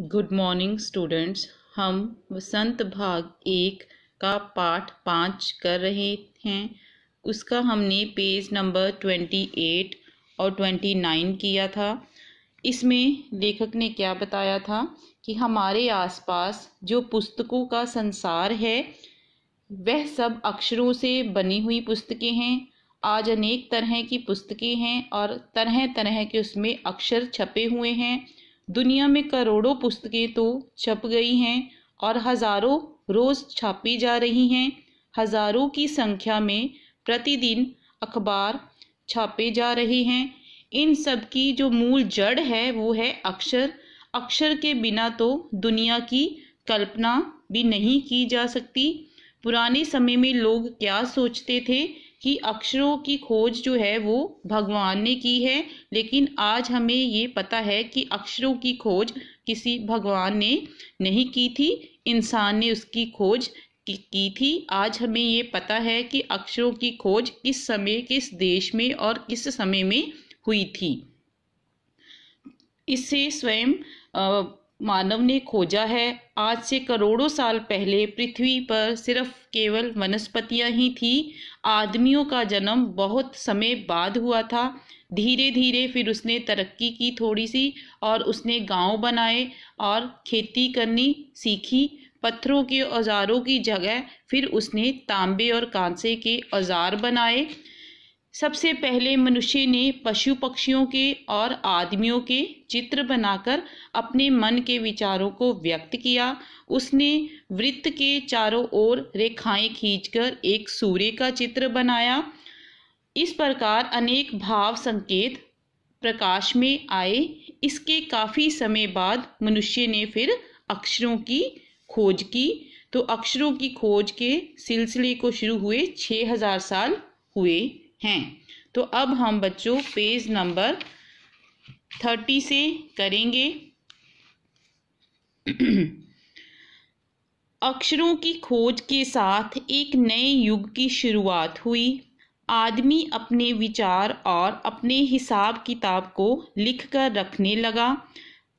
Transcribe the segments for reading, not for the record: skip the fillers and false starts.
Good morning students. हम वसंत भाग 1 का पाठ 5 कर रहे हैं। उसका हमने पेज नंबर 28 और 29 किया था। इसमें लेखक ने क्या बताया था कि हमारे आसपास जो पुस्तकों का संसार है वह सब अक्षरों से बनी हुई पुस्तकें हैं। आज अनेक तरह की पुस्तकें हैं और तरह तरह के उसमें अक्षर छपे हुए हैं। दुनिया में करोड़ों पुस्तकें तो छप गई हैं और हजारों रोज छापी जा रही हैं। हजारों की संख्या में प्रतिदिन अखबार छापे जा रहे हैं। इन सब की जो मूल जड़ है वो है अक्षर। अक्षर के बिना तो दुनिया की कल्पना भी नहीं की जा सकती। पुराने समय में लोग क्या सोचते थे कि अक्षरों की खोज जो है वो भगवान ने की है, लेकिन आज हमें ये पता है कि अक्षरों की खोज किसी भगवान ने नहीं की थी, इंसान ने उसकी खोज की थी। आज हमें ये पता है कि अक्षरों की खोज किस समय, किस देश में और किस समय में हुई थी। इससे स्वयं मानव ने खोजा है। आज से करोड़ों साल पहले पृथ्वी पर सिर्फ केवल वनस्पतियां ही थी। आदमियों का जन्म बहुत समय बाद हुआ था। धीरे धीरे फिर उसने तरक्की की थोड़ी सी और उसने गांव बनाए और खेती करनी सीखी। पत्थरों के औजारों की जगह फिर उसने तांबे और कांसे के औजार बनाए। सबसे पहले मनुष्य ने पशु पक्षियों के और आदमियों के चित्र बनाकर अपने मन के विचारों को व्यक्त किया। उसने वृत्त के चारों ओर रेखाएं खींचकर एक सूर्य का चित्र बनाया। इस प्रकार अनेक भाव संकेत प्रकाश में आए। इसके काफी समय बाद मनुष्य ने फिर अक्षरों की खोज की। तो अक्षरों की खोज के सिलसिले को शुरू हुए 6000 साल हुए हैं। तो अब हम बच्चों पेज नंबर 30 से करेंगे। अक्षरों की खोज के साथ एक नए युग की शुरुआत हुई। आदमी अपने विचार और अपने हिसाब किताब को लिखकर रखने लगा।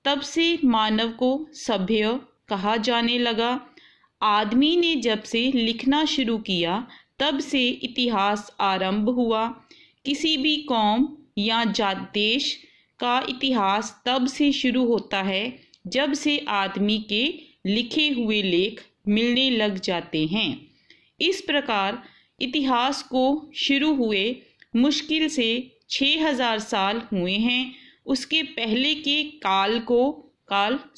तब से मानव को सभ्य कहा जाने लगा। आदमी ने जब से लिखना शुरू किया तब से इतिहास आरंभ हुआ। किसी भी कौम या देश का इतिहास तब से शुरू होता है जब से आदमी के लिखे हुए लेख मिलने लग जाते हैं। इस प्रकार इतिहास को शुरू हुए मुश्किल से 6000 साल हुए हैं। उसके पहले के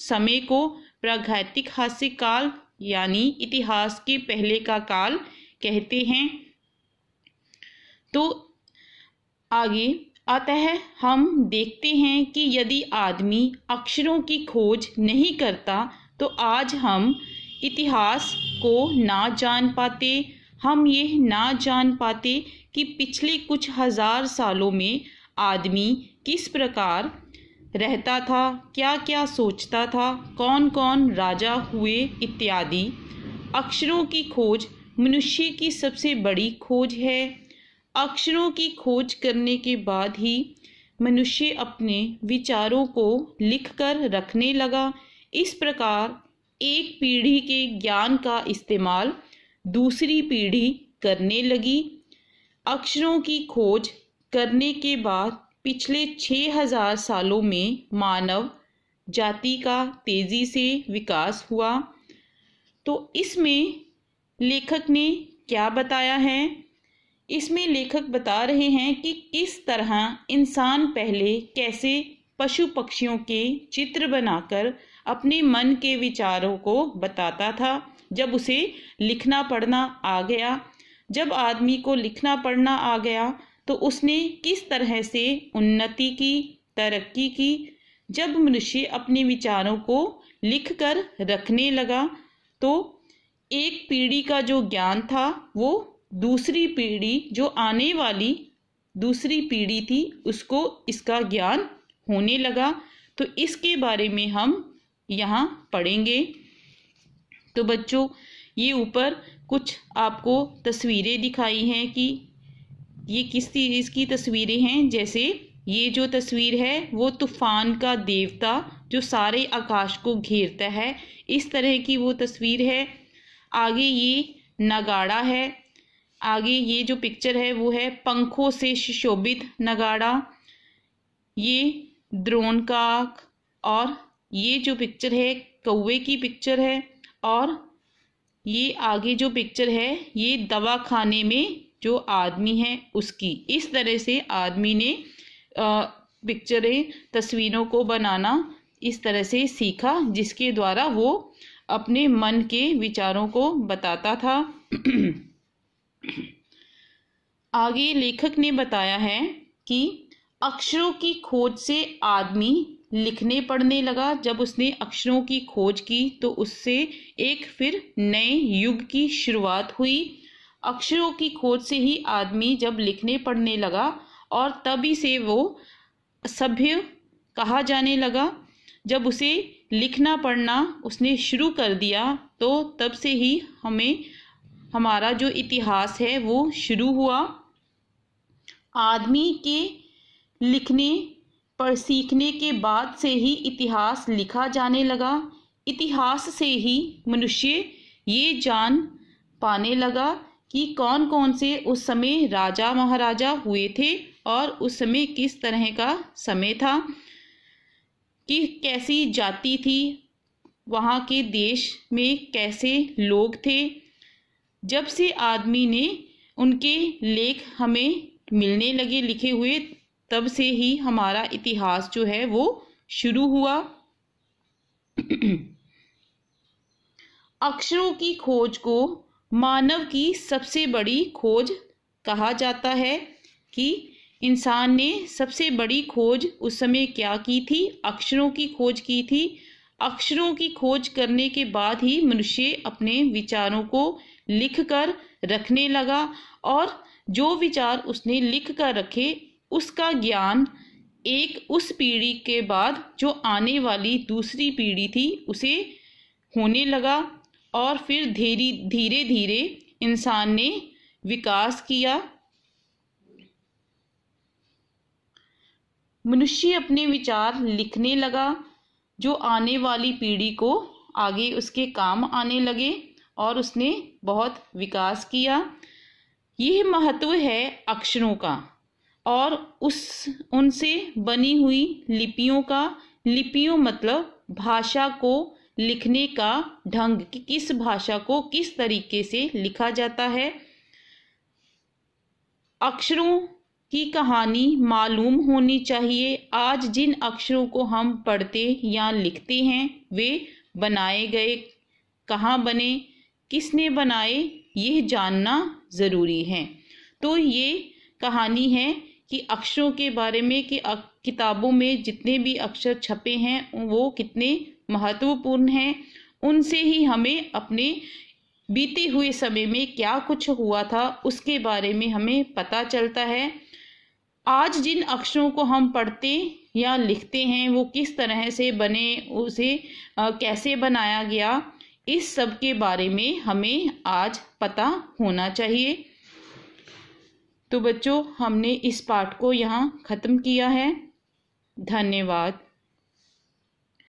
समय को प्रागैतिहासिक काल यानी इतिहास के पहले का काल कहते हैं। तो आगे अतः हम देखते हैं कि यदि आदमी अक्षरों की खोज नहीं करता तो आज हम इतिहास को ना जान पाते। हम ये ना जान पाते कि पिछले कुछ हजार सालों में आदमी किस प्रकार रहता था, क्या क्या सोचता था, कौन कौन राजा हुए इत्यादि। अक्षरों की खोज मनुष्य की सबसे बड़ी खोज है। अक्षरों की खोज करने के बाद ही मनुष्य अपने विचारों को लिखकर रखने लगा। इस प्रकार एक पीढ़ी के ज्ञान का इस्तेमाल दूसरी पीढ़ी करने लगी। अक्षरों की खोज करने के बाद पिछले 6000 सालों में मानव जाति का तेजी से विकास हुआ। तो इसमें लेखक ने क्या बताया है? इसमें लेखक बता रहे हैं कि किस तरह इंसान पहले कैसे पशु पक्षियों के चित्र बनाकर अपने मन के विचारों को बताता था। जब उसे लिखना पढ़ना आ गया, जब आदमी को लिखना पढ़ना आ गया तो उसने किस तरह से उन्नति की, तरक्की की। जब मनुष्य अपने विचारों को लिखकर रखने लगा तो एक पीढ़ी का जो ज्ञान था वो दूसरी पीढ़ी, जो आने वाली दूसरी पीढ़ी थी, उसको इसका ज्ञान होने लगा। तो इसके बारे में हम यहाँ पढ़ेंगे। तो बच्चों ये ऊपर कुछ आपको तस्वीरें दिखाई हैं कि ये किस चीज़ की तस्वीरें हैं। जैसे ये जो तस्वीर है वो तूफान का देवता जो सारे आकाश को घेरता है, इस तरह की वो तस्वीर है। आगे ये नगाड़ा है। आगे ये जो पिक्चर है वो है पंखों से सुशोभित नगाड़ा। ये द्रोण काक, और ये जो पिक्चर है कौवे की पिक्चर है। और ये आगे जो पिक्चर है ये दवाखाने में जो आदमी है उसकी। इस तरह से आदमी ने पिक्चरें, तस्वीरों को बनाना इस तरह से सीखा, जिसके द्वारा वो अपने मन के विचारों को बताता था। आगे लेखक ने बताया है कि अक्षरों की खोज से आदमी लिखने पढ़ने लगा। जब उसने अक्षरों की खोज की तो उससे एक फिर नए युग की शुरुआत हुई। अक्षरों की खोज से ही आदमी जब लिखने पढ़ने लगा और तभी से वो सभ्य कहा जाने लगा। जब उसे लिखना पढ़ना उसने शुरू कर दिया तो तब से ही हमारा जो इतिहास है वो शुरू हुआ। आदमी के लिखने पर सीखने के बाद से ही इतिहास लिखा जाने लगा। इतिहास से ही मनुष्य ये जान पाने लगा कि कौन कौन से उस समय राजा महाराजा हुए थे और उस समय किस तरह का समय था, कि कैसी जाति थी, वहाँ के देश में कैसे लोग थे। जब से आदमी ने उनके लेख हमें मिलने लगे लिखे हुए, तब से ही हमारा इतिहास जो है वो शुरू हुआ। अक्षरों की खोज को मानव की सबसे बड़ी खोज कहा जाता है कि इंसान ने सबसे बड़ी खोज उस समय क्या की थी? अक्षरों की खोज की थी। अक्षरों की खोज करने के बाद ही मनुष्य अपने विचारों को लिख कर रखने लगा, और जो विचार उसने लिख कर रखे उसका ज्ञान एक उस पीढ़ी के बाद जो आने वाली दूसरी पीढ़ी थी उसे होने लगा। और फिर धीरे धीरे इंसान ने विकास किया। मनुष्य अपने विचार लिखने लगा, जो आने वाली पीढ़ी को आगे उसके काम आने लगे, और उसने बहुत विकास किया। यह महत्व है अक्षरों का और उनसे बनी हुई लिपियों का। लिपियों मतलब भाषा को लिखने का ढंग, कि किस भाषा को किस तरीके से लिखा जाता है। अक्षरों की कहानी मालूम होनी चाहिए। आज जिन अक्षरों को हम पढ़ते या लिखते हैं वे बनाए गए कहाँ बने, किसने बनाए, यह जानना ज़रूरी है। तो ये कहानी है कि अक्षरों के बारे में, कि किताबों में जितने भी अक्षर छपे हैं वो कितने महत्वपूर्ण हैं। उनसे ही हमें अपने बीते हुए समय में क्या कुछ हुआ था उसके बारे में हमें पता चलता है। आज जिन अक्षरों को हम पढ़ते या लिखते हैं वो किस तरह से बने, उसे कैसे बनाया गया, इस सब के बारे में हमें आज पता होना चाहिए। तो बच्चों, हमने इस पाठ को यहाँ ख़त्म किया है। धन्यवाद।